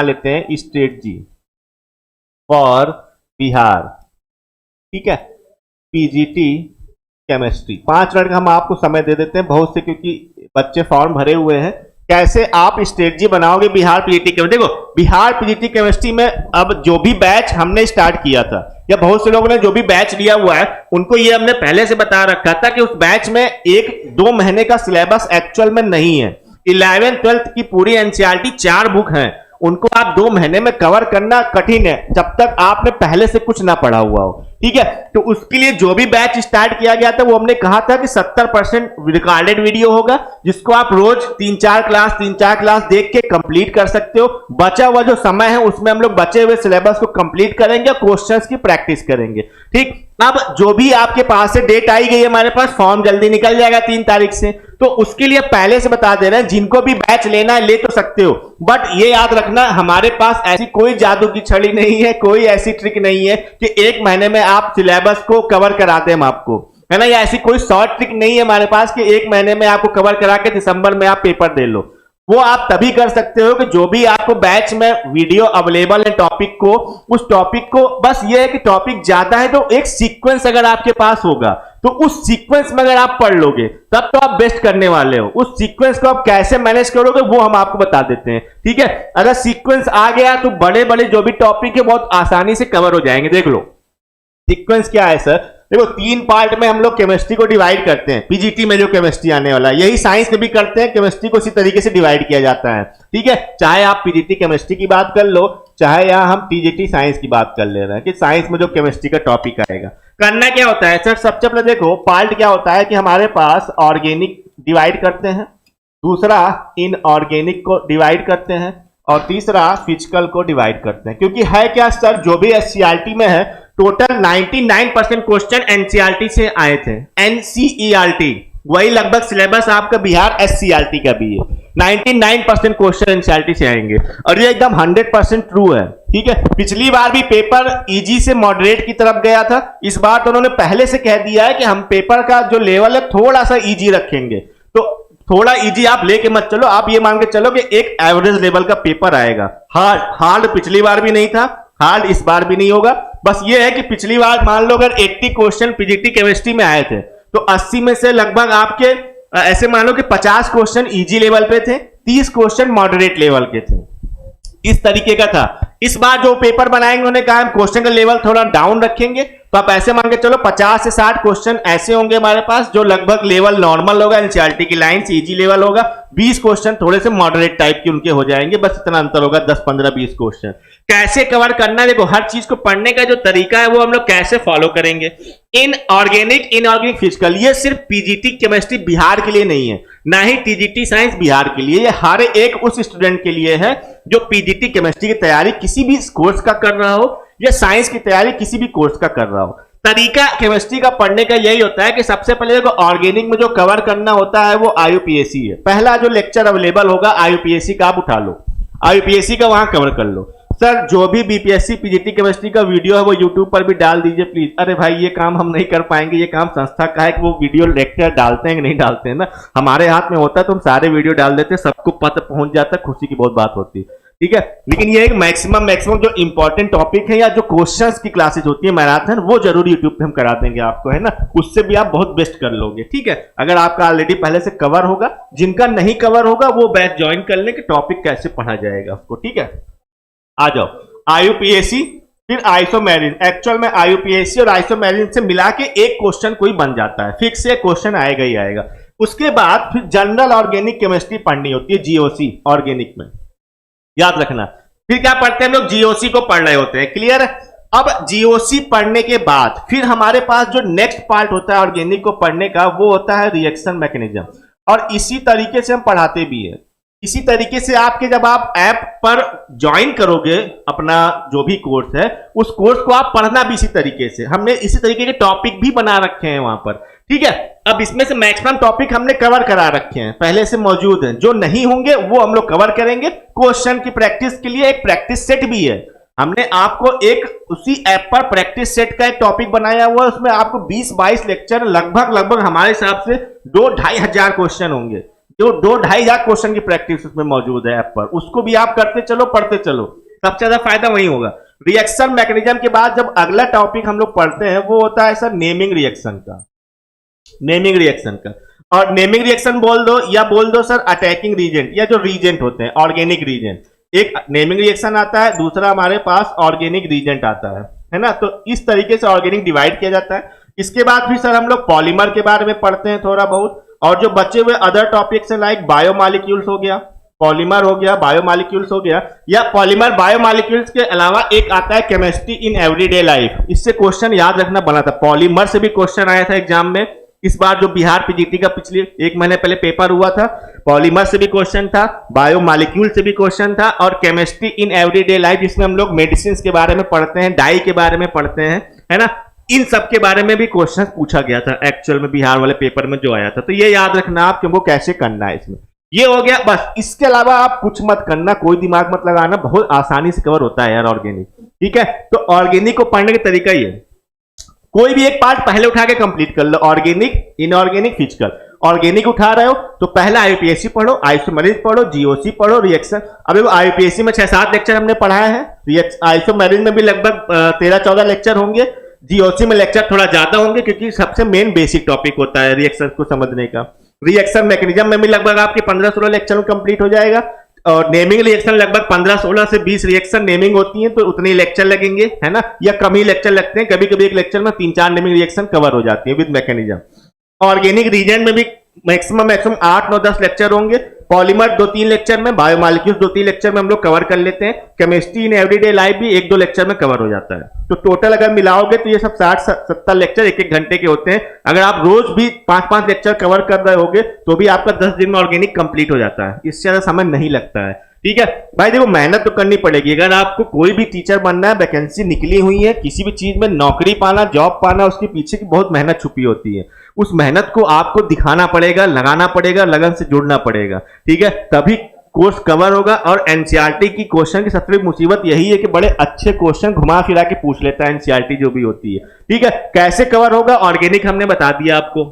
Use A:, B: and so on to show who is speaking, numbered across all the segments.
A: लेते हैं state ji for Bihar, ठीक है, पीजीटी केमिस्ट्री। 5 मिनट का हम आपको समय दे देते हैं बहुत से, क्योंकि बच्चे फॉर्म भरे हुए हैं। कैसे आप स्टेट जी बनाओगे बिहार पीजीटी केमिस्ट्री? देखो बिहार पीजीटी केमिस्ट्री में अब जो भी बैच हमने स्टार्ट किया था, या बहुत से लोगों ने जो भी बैच लिया हुआ है, उनको ये हमने पहले से बता रखा था कि उस बैच में 1-2 महीने का सिलेबस एक्चुअल में नहीं है। 11th 12th की पूरी एनसीईआरटी 4 बुक हैं, उनको आप 2 महीने में कवर करना कठिन है जब तक आपने पहले से कुछ ना पढ़ा हुआ हो, ठीक है। तो उसके लिए जो भी बैच स्टार्ट किया गया था वो हमने कहा था कि 70% रिकॉर्डेड वीडियो होगा, जिसको आप रोज 3-4 क्लास देख के कंप्लीट कर सकते हो। बचा हुआ जो समय है उसमें हम लोग बचे हुए सिलेबस को कंप्लीट करेंगे, क्वेश्चंस की प्रैक्टिस करेंगे, ठीक। अब जो भी आपके पास से डेट आई गई है, हमारे पास फॉर्म जल्दी निकल जाएगा 3 तारीख से, तो उसके लिए पहले से बता दे रहे हैं, जिनको भी बैच लेना है ले तो सकते हो, बट ये याद रखना हमारे पास ऐसी कोई जादू की छड़ी नहीं है, कोई ऐसी ट्रिक नहीं है कि 1 महीने में आप सिलेबस को कवर करा दें हम आपको, है ना। या ऐसी कोई शॉर्ट ट्रिक नहीं है हमारे पास कि 1 महीने में आपको कवर करा के दिसंबर में आप पेपर दे लो। वो आप तभी कर सकते हो कि जो भी आपको बैच में वीडियो अवेलेबल है टॉपिक को, उस टॉपिक को, बस ये है कि टॉपिक ज्यादा है तो एक सीक्वेंस अगर आपके पास होगा तो उस सीक्वेंस में अगर आप पढ़ लोगे तब तो आप बेस्ट करने वाले हो। उस सीक्वेंस को आप कैसे मैनेज करोगे वो हम आपको बता देते हैं, ठीक है। अगर सीक्वेंस आ गया तो बड़े बड़े जो भी टॉपिक है बहुत आसानी से कवर हो जाएंगे। देख लो सीक्वेंस क्या है सर, देखो 3 पार्ट में हम लोग केमिस्ट्री को डिवाइड करते हैं। पीजीटी में जो केमिस्ट्री आने वाला है, यही साइंस में भी करते हैं, केमिस्ट्री को इसी तरीके से डिवाइड किया जाता है, ठीक है। चाहे आप पीजीटी केमिस्ट्री की बात कर लो, चाहे यहां हम टीजीटी साइंस की बात कर ले रहे हैं कि साइंस में जो केमिस्ट्री का टॉपिक आएगा। करना क्या होता है सर, सबसे पहले देखो पार्ट क्या होता है कि हमारे पास ऑर्गेनिक डिवाइड करते हैं, दूसरा इनऑर्गेनिक को डिवाइड करते हैं, और तीसरा फिजिकल को डिवाइड करते हैं। क्योंकि है क्या सर, जो भी एससीईआरटी में है टोटल 99% क्वेश्चन एनसीईआरटी से आए थे। एनसीईआरटी वही लगभग सिलेबस आपका बिहार एससीईआरटी का भी है। 99% क्वेश्चन एनसीईआरटी से आएंगे, और ये एकदम 100% ट्रू है, ठीक है। पिछली बार भी पेपर इजी से मॉडरेट की तरफ गया था, इस बार तो उन्होंने पहले से कह दिया है कि हम पेपर का जो लेवल है थोड़ा सा इजी रखेंगे। तो थोड़ा इजी आप लेके मत चलो, आप ये मान के चलो कि एक एवरेज लेवल का पेपर आएगा। हार्ड पिछली बार भी नहीं था, हार्ड इस बार भी नहीं होगा। बस ये है कि पिछली बार मान लो अगर 80 क्वेश्चन पीजीटी केमिस्ट्री में आए थे तो 80 में से लगभग आपके ऐसे मान लो कि 50 क्वेश्चन इजी लेवल पे थे, 30 क्वेश्चन मॉडरेट लेवल के थे, इस तरीके का था। इस बार जो पेपर बनाएंगे उन्होंने कहा हम क्वेश्चन का लेवल थोड़ा डाउन रखेंगे, तो आप ऐसे मान के चलो 50 से 60 क्वेश्चन ऐसे होंगे हमारे पास जो लगभग लेवल नॉर्मल होगा, एनसीईआरटी की लाइन से इजी लेवल होगा। 20 क्वेश्चन थोड़े से मॉडरेट टाइप के उनके हो जाएंगे, बस इतना अंतर होगा, 10, 15, 20 क्वेश्चन। कैसे कवर करना है, देखो हर चीज को पढ़ने का जो तरीका है वो हम लोग कैसे फॉलो करेंगे। इनऑर्गेनिक फिजिकल, ये सिर्फ पीजीटी केमिस्ट्री बिहार के लिए नहीं है, ना ही टीजीटी साइंस बिहार के लिए, ये हर एक उस स्टूडेंट के लिए है जो पीजीटी केमिस्ट्री की तैयारी किसी भी कोर्स का कर रहा हो या साइंस की तैयारी किसी भी कोर्स का कर रहा हो। तरीका केमिस्ट्री का पढ़ने का यही होता है कि सबसे पहले देखो ऑर्गेनिक में जो कवर करना होता है वो आईयूपीएसी है। पहला जो लेक्चर अवेलेबल होगा आईयूपीएसी का आप उठा लो, आईयूपीएसी का वहां कवर कर लो। सर जो भी बीपीएससी पीजीटी केमिस्ट्री का वीडियो है वो यूट्यूब पर भी डाल दीजिए प्लीज। अरे भाई ये काम हम नहीं कर पाएंगे, ये काम संस्था का है कि वो वीडियो लेक्चर डालते हैं कि नहीं डालते हैं ना, हमारे हाथ में होता है तो हम सारे वीडियो डाल देते हैं, सबको पता पहुंच जाता है, खुशी की बहुत बात होती है, ठीक है। लेकिन ये एक मैक्सिमम जो इंपॉर्टेंट टॉपिक है या जो क्वेश्चंस की क्लासेज होती है मैराथन, वो जरूर यूट्यूब पे हम करा देंगे आपको, है ना, उससे भी आप बहुत बेस्ट कर लोगे, ठीक है। अगर आपका ऑलरेडी पहले से कवर होगा, जिनका नहीं कवर होगा वो बैच ज्वाइन कर ले कि टॉपिक कैसे पढ़ा जाएगा आपको, ठीक है। आ जाओ आईयूपीएसी फिर आइसोमेरिन। एक्चुअल में आईयूपीएसी और आइसोमेरिन से मिला के एक क्वेश्चन कोई बन जाता है, फिक्स से क्वेश्चन आएगा ही आएगा। उसके बाद फिर जनरल ऑर्गेनिक केमिस्ट्री पढ़नी होती है, जीओसी ऑर्गेनिक में, याद रखना। फिर क्या पढ़ते हैं हम लोग, जीओसी को पढ़ रहे होते हैं, क्लियर। अब जीओसी पढ़ने के बाद फिर हमारे पास जो नेक्स्ट पार्ट होता है ऑर्गेनिक को पढ़ने का वो होता है रिएक्शन मैकेनिज्म, और इसी तरीके से हम पढ़ाते भी है। इसी तरीके से आपके जब आप ऐप पर ज्वाइन करोगे अपना जो भी कोर्स है, उस कोर्स को आप पढ़ना भी इसी तरीके से, हमने इसी तरीके के टॉपिक भी बना रखे हैं वहां पर, ठीक है। अब इसमें से मैक्सिमम टॉपिक हमने कवर करा रखे हैं, पहले से मौजूद हैं, जो नहीं होंगे वो हम लोग कवर करेंगे। क्वेश्चन की प्रैक्टिस के लिए एक प्रैक्टिस सेट भी है, हमने आपको एक उसी ऐप पर प्रैक्टिस सेट का एक टॉपिक बनाया हुआ है, उसमें आपको 20-22 लेक्चर लगभग हमारे हिसाब से 2-2.5 हजार क्वेश्चन होंगे, जो 2-2.5 क्वेश्चन की प्रैक्टिस उसमें मौजूद है ऐप पर, उसको भी आप करते चलो, पढ़ते चलो, सबसे ज्यादा फायदा वही होगा। रिएक्शन मैकेनिज्म के बाद जब अगला टॉपिक हम लोग पढ़ते हैं वो होता है सर नेमिंग रिएक्शन का। नेमिंग रिएक्शन का, और नेमिंग रिएक्शन बोल दो या बोल दो सर अटैकिंग रीजेंट, या जो रीजेंट होते हैं ऑर्गेनिक रीजेंट। एक नेमिंग रिएक्शन आता है, दूसरा हमारे पास ऑर्गेनिक रीजेंट आता है ना। तो इस तरीके से ऑर्गेनिक डिवाइड किया जाता है। इसके बाद भी सर हम लोग पॉलीमर के बारे में पढ़ते हैं थोड़ा बहुत, और जो बचे हुए अदर टॉपिक्स हैं लाइक बायोमॉलिक्यूल्स हो गया, पॉलीमर हो गया, बायोमॉलिक्यूल्स हो गया, या पॉलीमर बायोमॉलिक्यूल्स के अलावा एक आता है केमिस्ट्री इन एवरीडे लाइफ। इससे क्वेश्चन याद रखना बना था, पॉलीमर से भी क्वेश्चन आया था एग्जाम में। इस बार जो बिहार पीजीटी का पिछले 1 महीने पहले पेपर हुआ था, पॉलीमर से भी क्वेश्चन था, बायोमॉलिक्यूल से भी क्वेश्चन था, और केमिस्ट्री इन एवरीडे लाइफ जिसमें हम लोग मेडिसिन के बारे में पढ़ते हैं, डाई के बारे में पढ़ते हैं, है ना। इन सब के बारे में भी क्वेश्चन पूछा गया था एक्चुअल में बिहार वाले पेपर में जो आया था। तो ये याद रखना आप कि हमको कैसे करना है इसमें। ये हो गया बस, इसके अलावा आप कुछ मत करना, कोई दिमाग मत लगाना, बहुत आसानी से कवर होता है यार ऑर्गेनिक, ठीक है। तो ऑर्गेनिक को पढ़ने का तरीका ही है, कोई भी एक पार्ट पहले उठा के कंप्लीट कर लो, ऑर्गेनिक, इनऑर्गेनिक, फिजिकल। ऑर्गेनिक उठा रहे हो तो पहला आईयूपीएसी पढ़ो, आइसोमेरिज पढ़ो, जीओसी पढ़ो, रिएक्शन। अब आईयूपीएसी में 6-7 लेक्चर हमने पढ़ाया है, आइसोमेरिज में भी लगभग 13-14 लेक्चर होंगे, जीओसी में लेक्चर थोड़ा ज्यादा होंगे क्योंकि सबसे मेन बेसिक टॉपिक होता है रिएक्शन को समझने का। रिएक्शन मैकेनिज्म में भी लगभग आपके 15-16 लेक्चर में कंप्लीट हो जाएगा, और नेमिंग रिएक्शन लगभग 15-16 से 20 रिएक्शन नेमिंग होती हैं, तो उतने लेक्चर लगेंगे, है ना, या कम ही लेक्चर लगते हैं। कभी कभी एक लेक्चर में 3-4 नेमिंग रिएक्शन कवर हो जाती है विद मैकेनिज्म। ऑर्गेनिक रीजन में भी मैक्सिमम 8-9-10 लेक्चर होंगे, पॉलीमर 2-3 लेक्चर में, बायोमॉलिक्यूल्स 2-3 लेक्चर में हम लोग कवर कर लेते हैं, केमिस्ट्री इन एवरीडे लाइफ भी 1-2 लेक्चर में कवर हो जाता है। तो टोटल अगर मिलाओगे तो ये सब 60-70 लेक्चर 1-1 घंटे के होते हैं। अगर आप रोज भी 5-5 लेक्चर कवर कर रहे होगे तो भी आपका 10 दिन में ऑर्गेनिक कंप्लीट हो जाता है, इससे ज्यादा समय नहीं लगता है, ठीक है भाई। देखो मेहनत तो करनी पड़ेगी, अगर आपको कोई भी टीचर बनना है, वैकेंसी निकली हुई है, किसी भी चीज में नौकरी पाना, जॉब पाना, उसके पीछे की बहुत मेहनत छुपी होती है। उस मेहनत को आपको दिखाना पड़ेगा, लगाना पड़ेगा, लगन से जुड़ना पड़ेगा, ठीक है, तभी कोर्स कवर होगा। और एनसीईआरटी की क्वेश्चन की सबसे बड़ी मुसीबत यही है कि बड़े अच्छे क्वेश्चन घुमा फिरा के पूछ लेता है एनसीईआरटी जो भी होती है, ठीक है। कैसे कवर होगा ऑर्गेनिक हमने बता दिया आपको।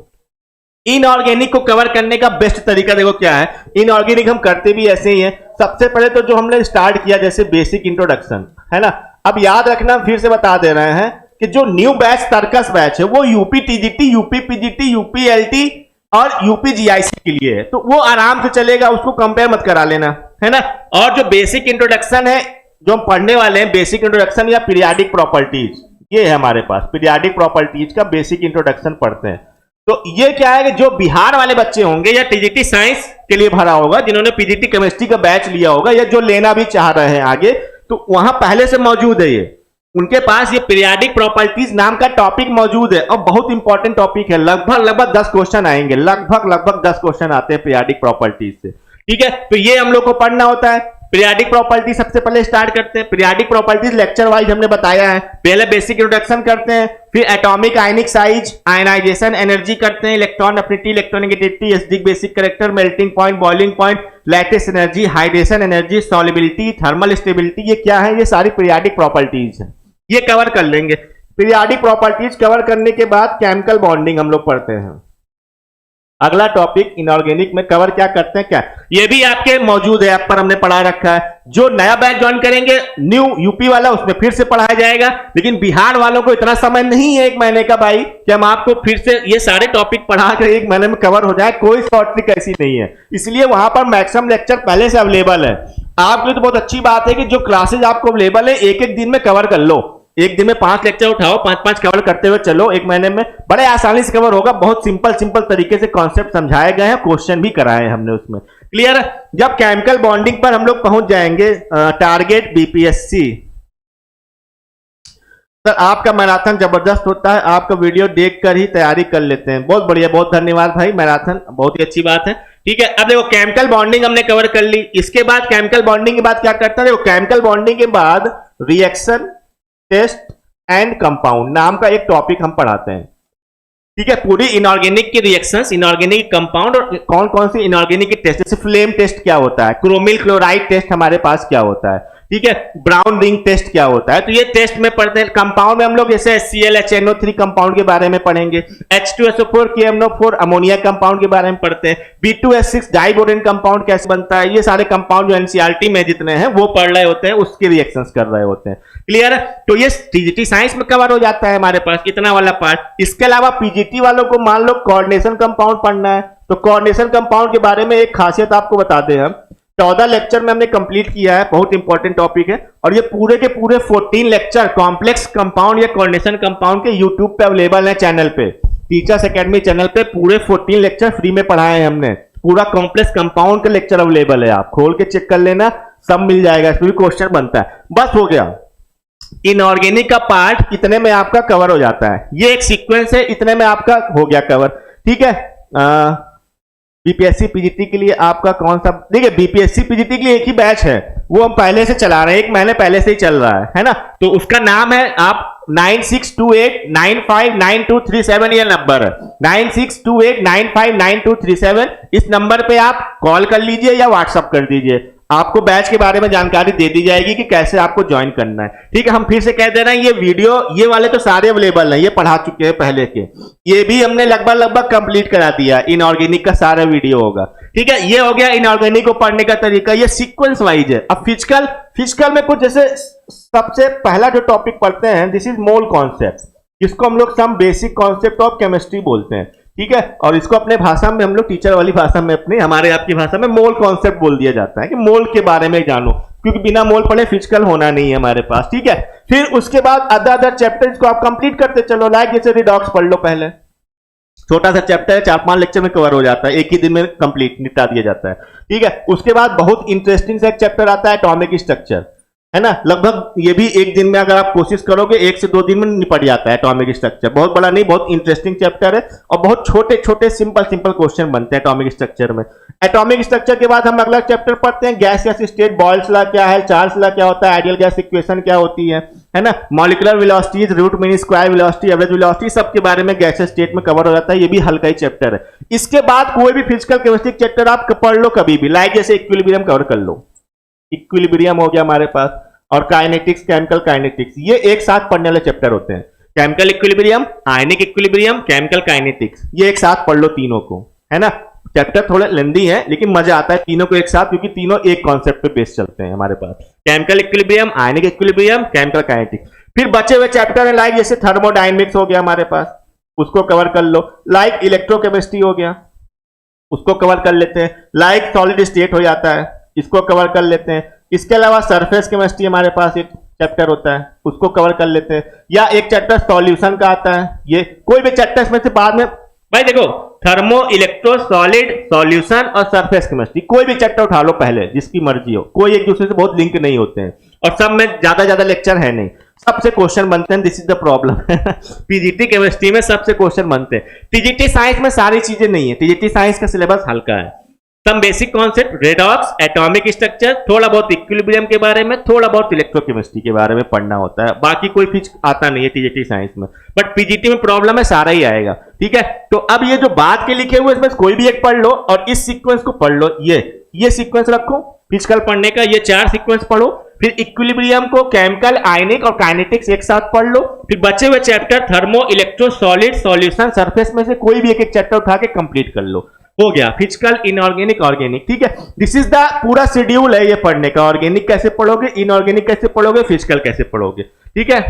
A: इनऑर्गेनिक को कवर करने का बेस्ट तरीका देखो क्या है। इनऑर्गेनिक हम करते भी ऐसे ही है, सबसे पहले तो जो हमने स्टार्ट किया जैसे बेसिक इंट्रोडक्शन, है ना। अब याद रखना, फिर से बता दे रहे हैं कि जो न्यू बैच तर्कस बैच है वो UP TGT, UP PGT, UP LT और यूपी जीआईसी के लिए है, तो वो आराम से चलेगा, उसको कंपेयर मत करा लेना, है ना। और जो बेसिक इंट्रोडक्शन है जो हम पढ़ने वाले हैं, बेसिक इंट्रोडक्शन या पीरियाडिक प्रॉपर्टीज, ये है हमारे पास, पीरियाडिक प्रॉपर्टीज का बेसिक इंट्रोडक्शन पढ़ते हैं। तो ये क्या है कि जो बिहार वाले बच्चे होंगे या टीजीटी साइंस के लिए भरा होगा, जिन्होंने पीजीटी केमिस्ट्री का बैच लिया होगा या जो लेना भी चाह रहे हैं आगे, तो वहां पहले से मौजूद है, ये उनके पास ये पीरियाडिक प्रॉपर्टीज नाम का टॉपिक मौजूद है, और बहुत इंपॉर्टेंट टॉपिक है। लगभग 10 क्वेश्चन आएंगे, लगभग 10 क्वेश्चन आते हैं पीरियाडिक प्रॉपर्टीज से, ठीक है। तो ये हम लोग को पढ़ना होता है। पीरियाडिक प्रॉपर्टी सबसे पहले स्टार्ट करते हैं। पीरियाडिक प्रॉपर्टीज लेक्चर वाइज हमने बताया है, पहले बेसिक इंट्रोडक्शन करते हैं, फिर atomic ionic size, ionization energy करते हैं, electron affinity, electronegativity, acidic basic character, melting point, boiling point, lattice energy, hydration energy, solubility, thermal stability, ये क्या है, ये सारी पीरियाडिक प्रॉपर्टीज है, ये कवर कर लेंगे। पीरियाडिक प्रॉपर्टीज कवर करने के बाद केमिकल बॉन्डिंग हम लोग पढ़ते हैं। अगला टॉपिक इनऑर्गेनिक में कवर क्या करते हैं, क्या ये भी आपके मौजूद है, ऐप पर हमने पढ़ा रखा है। जो नया बैच ज्वाइन करेंगे न्यू यूपी वाला, उसमें फिर से पढ़ाया जाएगा, लेकिन बिहार वालों को इतना समय नहीं है 1 महीने का भाई कि हम आपको फिर से ये सारे टॉपिक पढ़ा कर 1 महीने में कवर हो जाए, कोई शॉर्ट ट्रिक ऐसी नहीं है। इसलिए वहां पर मैक्सिमम लेक्चर पहले से अवेलेबल है। आपके लिए तो बहुत अच्छी बात है कि जो क्लासेज आपको अवेलेबल है 1-1 दिन में कवर कर लो, एक दिन में 5 लेक्चर उठाओ, 5-5 कवर करते हुए चलो, 1 महीने में बड़े आसानी से कवर होगा। बहुत सिंपल तरीके से कॉन्सेप्ट समझाए गए हैं, क्वेश्चन भी कराए हैं हमने उसमें, क्लियर है। जब केमिकल बॉन्डिंग पर हम लोग पहुंच जाएंगे, टारगेट बीपीएससी, सर आपका मैराथन जबरदस्त होता है, आपका वीडियो देखकर ही तैयारी कर लेते हैं, बहुत बढ़िया, बहुत धन्यवाद भाई। मैराथन बहुत ही अच्छी बात है, ठीक है। अब देखो केमिकल बॉन्डिंग हमने कवर कर ली, इसके बाद केमिकल बॉन्डिंग के बाद क्या करता है, देखो केमिकल बॉन्डिंग के बाद रिएक्शन टेस्ट एंड कंपाउंड नाम का एक टॉपिक हम पढ़ाते हैं, ठीक है। पूरी इनऑर्गेनिक की रिएक्शंस, इनऑर्गेनिक कंपाउंड और कौन कौन सी इनऑर्गेनिक की टेस्ट, जैसे फ्लेम टेस्ट क्या होता है, क्रोमिल क्लोराइड टेस्ट हमारे पास क्या होता है, ठीक है। ब्राउन रिंग टेस्ट क्या होता है, तो ये टेस्ट में पढ़ते हैं। कंपाउंड में हम लोग जैसे HCl HNO3 कंपाउंड के बारे में पढ़ेंगे, H2SO4 KMNO4 अमोनिया कंपाउंड के बारे में पढ़ते हैं, B2S6 डाइबोरेन कंपाउंड कैसे बनता है, ये सारे कंपाउंड जो एनसीईआरटी में जितने हैं वो पढ़ रहे होते हैं, उसके रिएक्शंस कर रहे होते हैं। क्लियर है, तो ये टीजीटी साइंस में कवर हो जाता है हमारे पास इतना वाला पार्ट। इसके अलावा पीजीटी वालों को मान लो कोऑर्डिनेशन कंपाउंड पढ़ना है, तो कोऑर्डिनेशन कंपाउंड के बारे में एक खासियत आपको बताते हैं हम, 14 लेक्चर में हमने कंप्लीट किया है, बहुत इंपॉर्टेंट टॉपिक है। और ये पूरे के पूरे 14 लेक्चर कॉम्प्लेक्स कंपाउंड या कोऑर्डिनेशन कंपाउंड के यूट्यूब पे अवेलेबल है चैनल पे, टीचर्स एकेडमी चैनल पे पूरे 14 लेक्चर फ्री में पढ़ाए हैं हमने। पूरा कॉम्प्लेक्स कंपाउंड का लेक्चर अवेलेबल है, आप खोल के चेक कर लेना, सब मिल जाएगा, इसमें भी क्वेश्चन बनता है। बस हो गया, इनऑर्गेनिक का पार्ट इतने में आपका कवर हो जाता है, ये एक सीक्वेंस है, इतने में आपका हो गया कवर। ठीक है, बीपीएससी पीजीटी के लिए आपका कौन सा, देखिए बीपीएससी पीजीटी के लिए एक ही बैच है, वो हम पहले से चला रहे हैं, 1 महीने पहले से ही चल रहा है ना, तो उसका नाम है, आप 9628959237 ये नंबर है, 9628959237, इस नंबर पे आप कॉल कर लीजिए या व्हाट्सअप कर दीजिए, आपको बैच के बारे में जानकारी दे दी जाएगी कि कैसे आपको ज्वाइन करना है। ठीक है, हम फिर से कह दे रहे हैं, ये वीडियो ये वाले तो सारे अवेलेबल हैं, ये पढ़ा चुके हैं पहले के, ये भी हमने लगभग कंप्लीट करा दिया, इनऑर्गेनिक का सारा वीडियो होगा। ठीक है, ये हो गया इनऑर्गेनिक को पढ़ने का तरीका, ये सीक्वेंस वाइज है। अब फिजिकल में कुछ जैसे सबसे पहला जो टॉपिक पढ़ते हैं, दिस इज मोल कॉन्सेप्ट, जिसको हम लोग some basic concept of chemistry बोलते हैं। ठीक है, और इसको अपने भाषा में हम लोग टीचर वाली भाषा में अपने हमारे आपकी भाषा में मोल कॉन्सेप्ट बोल दिया जाता है कि मोल के बारे में जानो, क्योंकि बिना मोल पढ़े फिजिकल होना नहीं है हमारे पास। ठीक है, फिर उसके बाद अदर चैप्टर्स को आप कंप्लीट करते चलो, लाइक जैसे रिडॉक्स पढ़ लो, पहले छोटा सा चैप्टर है, 4-5 लेक्चर में कवर हो जाता है, एक ही दिन में कंप्लीट निपटा दिया जाता है। ठीक है, उसके बाद बहुत इंटरेस्टिंग सा एक चैप्टर आता है एटॉमिक स्ट्रक्चर, है ना, लगभग ये भी एक दिन में अगर आप कोशिश करोगे 1 से 2 दिन में निपट जाता है एटॉमिक स्ट्रक्चर, बहुत बड़ा नहीं, बहुत इंटरेस्टिंग चैप्टर है और बहुत छोटे छोटे सिंपल क्वेश्चन बनते हैं एटॉमिक स्ट्रक्चर में। एटॉमिक स्ट्रक्चर के बाद हम अगला चैप्टर पढ़ते हैं गैस स्टेट, बॉयल्स लॉ क्या है, चार्ल्स लॉ क्या होता है, आइडियल गैस इक्वेशन क्या होती है ना, molecular velocities, root mean square velocity, average velocity, सबके बारे में गैस स्टेट में कवर हो जाता है, ये भी हल्का ही चैप्टर है। इसके बाद कोई भी फिजिकल केमिस्ट्री चैप्टर आप पढ़ लो कभी भी, लाइक जैसे इक्विलिब्रियम कवर कर लो, इक्विलिब्रियम हो गया हमारे पास, और काइनेटिक्स, केमिकल काइनेटिक्स, ये एक साथ पढ़ने वाले चैप्टर होते हैं। Chemical equilibrium, ionic equilibrium, chemical kinetics, ये एक साथ पढ़ लो तीनों को, है ना। चैप्टर थोड़ा लेंदी है लेकिन मजा आता है तीनों को एक साथ, क्योंकि तीनों एक कॉन्सेप्ट पे बेस चलते हैं हमारे पास, chemical equilibrium, ionic equilibrium, chemical kinetics. फिर बचे हुए चैप्टर है लाइक जैसे थर्मोडायनेमिक्स हो गया हमारे पास, उसको कवर कर लो, लाइक इलेक्ट्रोकेमिस्ट्री हो गया, उसको कवर कर लेते हैं, लाइक सॉलिड स्टेट हो जाता है, इसको कवर कर लेते हैं। इसके अलावा सरफेस केमिस्ट्री हमारे पास एक चैप्टर होता है, उसको कवर कर लेते हैं, या एक चैप्टर सॉल्यूशन का आता है, ये कोई भी चैप्टर में से बाद में, भाई देखो थर्मो, इलेक्ट्रो, सॉलिड, सॉल्यूशन और सरफेस केमिस्ट्री, कोई भी चैप्टर उठा लो पहले, जिसकी मर्जी हो, कोई एक दूसरे से बहुत लिंक नहीं होते हैं और सब में ज्यादा लेक्चर है नहीं, सबसे क्वेश्चन बनते हैं, this is the problem. PGT chemistry में सबसे क्वेश्चन बनते हैं, टीजीटी साइंस में सारी चीजें नहीं है, टीजीटी साइंस का सिलेबस हल्का है, some basic concept, redox, atomic structure, थोड़ा बहुत इक्विलिब्रियम के बारे में, थोड़ा बहुत इलेक्ट्रोकेमिस्ट्री के बारे में पढ़ना होता है, बाकी कोई फिजिक्स आता नहीं है टीजीटी साइंस में, बट पीजीटी में प्रॉब्लम है, सारा ही आएगा। ठीक है, तो अब ये जो बाद के लिखे हुए इसमें कोई भी एक पढ़ लो और इस सीक्वेंस को पढ़ लो, ये सीक्वेंस रखो फिजिकल पढ़ने का, ये 4 सीक्वेंस पढ़ो, फिर इक्विलिब्रियम को, केमिकल, आयनिक और काइनेटिक्स एक साथ पढ़ लो, फिर बचे हुए chapter thermo, electro, solid, solution, surface में से कोई भी एक चैप्टर उठा के कंप्लीट कर लो, हो गया फिजिकल, इनऑर्गेनिक, ऑर्गेनिक। ठीक है, दिस इज द पूरा शेड्यूल है ये पढ़ने का, ऑर्गेनिक कैसे पढ़ोगे, इनऑर्गेनिक कैसे पढ़ोगे, फिजिकल कैसे पढ़ोगे। ठीक है,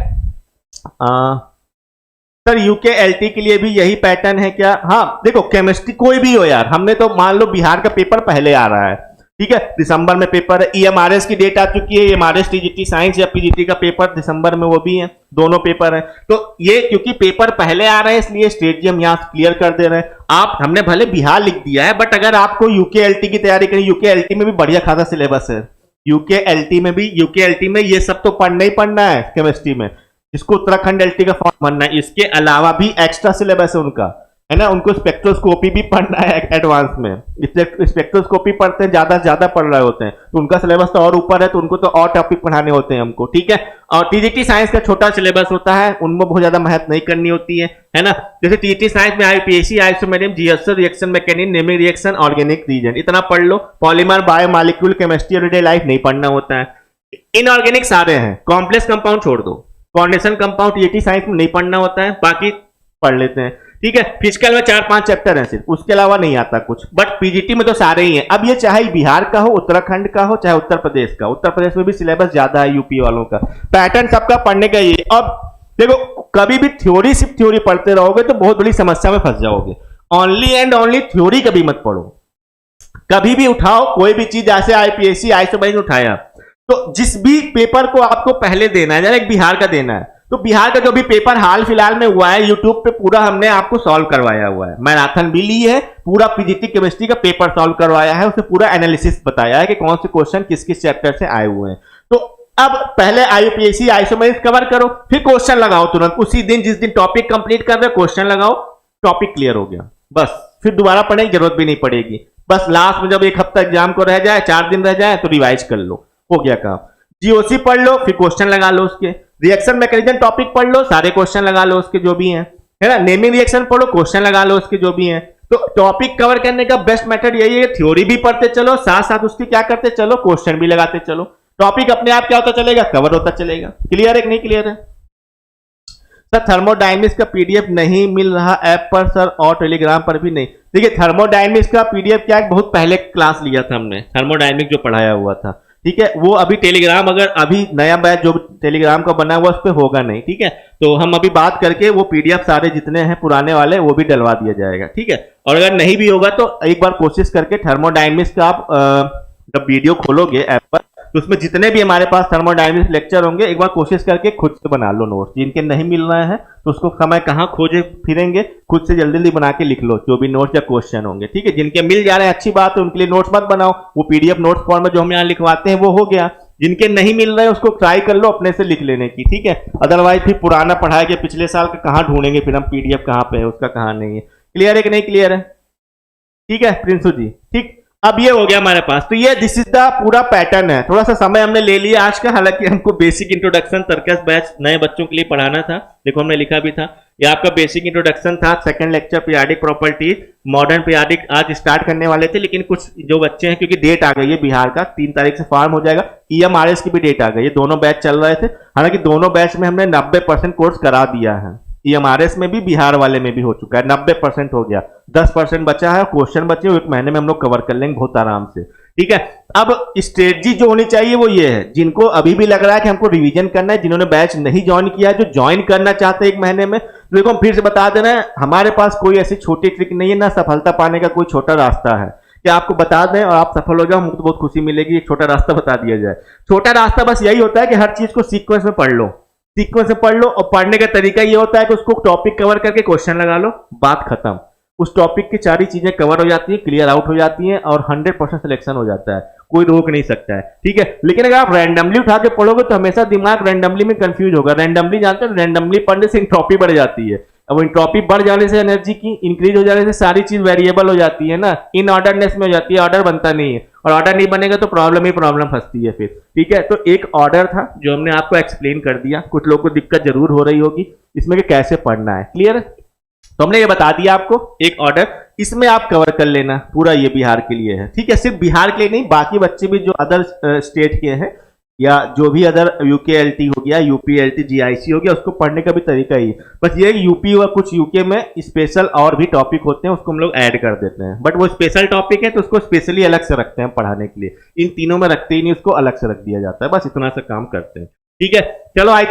A: सर यूके एलटी के लिए भी यही पैटर्न है क्या? हाँ देखो, केमिस्ट्री कोई भी हो यार, हमने तो मान लो बिहार का पेपर पहले आ रहा है, ठीक है, दिसंबर में पेपर है, ईएमआरएस की डेट आ चुकी है, ईएमआरएस टीजीटी साइंस या पीजीटी का पेपर दिसंबर में वो भी है, दोनों पेपर है, तो ये क्योंकि पेपर पहले आ रहे हैं इसलिए स्ट्रेटजी हम यहाँ क्लियर कर दे रहे हैं। आप, हमने भले बिहार लिख दिया है, बट अगर आपको यूके एलटी की तैयारी करनी, यूके एलटी में भी बढ़िया खासा सिलेबस है, यूके एलटी में ये सब तो पढ़ना ही पढ़ना है केमिस्ट्री में, इसको उत्तराखंड एलटी का फॉर्म बनना है, इसके अलावा भी एक्स्ट्रा सिलेबस है उनका, है ना, उनको स्पेक्ट्रोस्कोपी भी पढ़ना है एडवांस में, स्पेक्ट्रोस्कोपी पढ़ते हैं, ज्यादा पढ़ रहे होते हैं, तो उनका सिलेबस तो और ऊपर है, तो उनको तो और टॉपिक पढ़ाने होते हैं हमको। ठीक है, और टीजीटी साइंस का छोटा सिलेबस होता है, उनमें बहुत ज्यादा मेहनत नहीं करनी होती है ना, जैसे टीजीटी साइंस में आईपीएसी, आइसोमेरियम, जीएसओ, रिएक्शन मैकेनिज्म, नेमिक रिएक्शन, ऑर्गेनिक रीजन, इतना पढ़ लो, polymer, biomolecule, chemistry, everyday life नहीं पढ़ना होता है। इनऑर्गेनिक सारे हैं, कॉम्प्लेक्स कंपाउंड छोड़ दो, कॉन्डेंसेशन कंपाउंड ईटी साइंस में नहीं पढ़ना होता है, बाकी पढ़ लेते हैं। ठीक है, फिजिकल में 4-5 चैप्टर हैं सिर्फ, उसके अलावा नहीं आता कुछ, बट पीजीटी में तो सारे ही हैं। अब ये चाहे बिहार का हो, उत्तराखंड का हो, चाहे उत्तर प्रदेश का, उत्तर प्रदेश में भी सिलेबस ज्यादा है यूपी वालों का, पैटर्न सबका पढ़ने का ये। अब देखो, कभी भी थ्योरी सिर्फ थ्योरी पढ़ते रहोगे तो बहुत बड़ी समस्या में फंस जाओगे। ओनली एंड ओनली थ्योरी कभी मत पढ़ो, कभी भी उठाओ कोई भी चीज, जैसे आईपीएससी आईएसओ उठाया, तो जिस भी पेपर को आपको पहले देना है, जैसे एक बिहार का देना है, तो बिहार का जो भी पेपर हाल फिलहाल में हुआ है, यूट्यूब पे पूरा हमने आपको सॉल्व करवाया हुआ है, मैराथन भी ली है, पूरा पीजीटी केमिस्ट्री का पेपर सॉल्व करवाया है, उसमें पूरा एनालिसिस बताया है कि कौन से क्वेश्चन किस किस चैप्टर से आए हुए हैं। तो अब पहले आईयूपीएससी आइसोमेरिक्स कवर करो, फिर क्वेश्चन लगाओ तुरंत उसी दिन, जिस दिन टॉपिक कंप्लीट कर रहे हो क्वेश्चन लगाओ, टॉपिक क्लियर हो गया, बस फिर दोबारा पढ़ने की जरूरत भी नहीं पड़ेगी। बस लास्ट में जब एक हफ्ता एग्जाम को रह जाए, 4 दिन रह जाए, तो रिवाइज कर लो, हो गया काम। जीओसी पढ़ लो, फिर क्वेश्चन लगा लो उसके, रिएक्शन मैकेनिज्म टॉपिक पढ़ लो, सारे क्वेश्चन लगा लो उसके जो भी हैं, है ना, नेमिंग रिएक्शन पढ़ो, क्वेश्चन लगा लो उसके जो भी हैं। तो टॉपिक कवर करने का बेस्ट मेथड यही है, थ्योरी भी पढ़ते चलो, साथ साथ उसकी क्या करते चलो, क्वेश्चन भी लगाते चलो, टॉपिक अपने आप क्या होता चलेगा, कवर होता चलेगा। क्लियर है कि नहीं क्लियर है सर? थर्मोडायनेमिक्स का पीडीएफ नहीं मिल रहा ऐप पर सर, और टेलीग्राम पर भी नहीं। देखिए, थर्मोडायनेमिक्स का पीडीएफ क्या है, बहुत पहले क्लास लिया था हमने, थर्मोडायनेमिक्स जो पढ़ाया हुआ था, ठीक है, वो अभी टेलीग्राम, अगर अभी नया बैच जो टेलीग्राम का बना हुआ उस पर होगा नहीं, ठीक है, तो हम अभी बात करके वो पीडीएफ सारे जितने हैं पुराने वाले वो भी डलवा दिया जाएगा, ठीक है। और अगर नहीं भी होगा तो एक बार कोशिश करके थर्मोडायनेमिक्स का आप जब वीडियो खोलोगे ऐप पर, तो उसमें जितने भी हमारे पास थर्मोडायनेमिक्स लेक्चर होंगे, एक बार कोशिश करके खुद से बना लो नोट्स, जिनके नहीं मिल रहे हैं तो उसको समय कहाँ खोजे फिरेंगे, खुद से जल्दी जल्दी बना के लिख लो जो भी नोट्स या क्वेश्चन होंगे, ठीक है। जिनके मिल जा रहे हैं अच्छी बात है, उनके लिए नोट्स मत बनाओ, वो पीडीएफ नोट्स फॉर्म में जो हम यहाँ लिखवाते हैं वो हो गया। जिनके नहीं मिल रहे हैं उसको ट्राई कर लो अपने से लिख लेने की, ठीक है। अदरवाइज फिर पुराना पढ़ाया गया पिछले साल का कहाँ ढूंढेंगे, फिर हम पीडीएफ कहाँ पे है उसका, कहाँ नहीं है। क्लियर है कि नहीं क्लियर है? ठीक है प्रिंसू जी, ठीक। अब ये हो गया हमारे पास, तो ये दिस इज द पूरा पैटर्न है। थोड़ा सा समय हमने ले लिया आज का, हालांकि हमको बेसिक इंट्रोडक्शन तरकस बैच नए बच्चों के लिए पढ़ाना था, देखो हमने लिखा भी था, ये आपका बेसिक इंट्रोडक्शन था। Second lecture periodic properties modern periodic आज स्टार्ट करने वाले थे, लेकिन कुछ जो बच्चे हैं, क्योंकि डेट आ गई है बिहार का, 3 तारीख से फॉर्म हो जाएगा, ईएमआरएस की भी डेट आ गई है, दोनों बैच चल रहे थे। हालांकि दोनों बैच में हमने 90% कोर्स करा दिया है, ईएमआरएस में भी बिहार वाले में भी हो चुका है, 90% हो गया, 10% बचा है, क्वेश्चन बचे, 1 महीने में हम लोग कवर कर लेंगे बहुत आराम से, ठीक है। अब स्ट्रेटजी जो होनी चाहिए वो ये है, जिनको अभी भी लग रहा है कि हमको रिवीजन करना है, जिन्होंने बैच नहीं ज्वाइन किया है, जो ज्वाइन करना चाहते हैं 1 महीने में, तो देखो हम फिर से बता दे रहे हैं, हमारे पास कोई ऐसी छोटी ट्रिक नहीं है, ना सफलता पाने का कोई छोटा रास्ता है कि आपको बता दें और आप सफल हो जाओ, मुझे तो बहुत खुशी मिलेगी, एक छोटा रास्ता बता दिया जाए। छोटा रास्ता बस यही होता है कि हर चीज को सीक्वेंस में पढ़ लो, सीक्वेंस में पढ़ लो, और पढ़ने का तरीका ये होता है कि उसको टॉपिक कवर करके क्वेश्चन लगा लो, बात खत्म। उस टॉपिक की सारी चीजें कवर हो जाती है, क्लियर आउट हो जाती हैं, और 100% सिलेक्शन हो जाता है, कोई रोक नहीं सकता है, ठीक है। लेकिन अगर आप रैंडमली उठा के पढ़ोगे तो हमेशा दिमाग रैंडमली में कंफ्यूज होगा। रैंडमली जानते हो, रैंडमली पढ़ने से इंट्रोपी बढ़ जाती है, अब इंट्रोपी बढ़ जाने से एनर्जी की इंक्रीज हो जाने से सारी चीज वेरिएबल हो जाती है ना, इन ऑर्डरनेस में हो जाती है, ऑर्डर बनता नहीं है, और ऑर्डर नहीं बनेगा तो प्रॉब्लम ही प्रॉब्लम फंसती है फिर, ठीक है। तो एक ऑर्डर था जो हमने आपको एक्सप्लेन कर दिया, कुछ लोगों को दिक्कत जरूर हो रही होगी इसमें कि कैसे पढ़ना है, क्लियर है। तो हमने ये बता दिया आपको एक ऑर्डर, इसमें आप कवर कर लेना, पूरा ये बिहार के लिए है, ठीक है। सिर्फ बिहार के लिए नहीं, बाकी बच्चे भी जो अदर स्टेट के हैं, या जो भी अदर यूकेएलटी हो गया, यूपीएलटी, जीआईसी हो गया, उसको पढ़ने का भी तरीका ही है। बस ये यूपी और कुछ यूके में स्पेशल और भी टॉपिक होते हैं, उसको हम लोग ऐड कर देते हैं, बट वो स्पेशल टॉपिक है तो उसको स्पेशली अलग से रखते हैं पढ़ाने के लिए, इन तीनों में रखते ही नहीं, उसको अलग से रख दिया जाता है, बस इतना सा काम करते हैं, ठीक है। चलो आई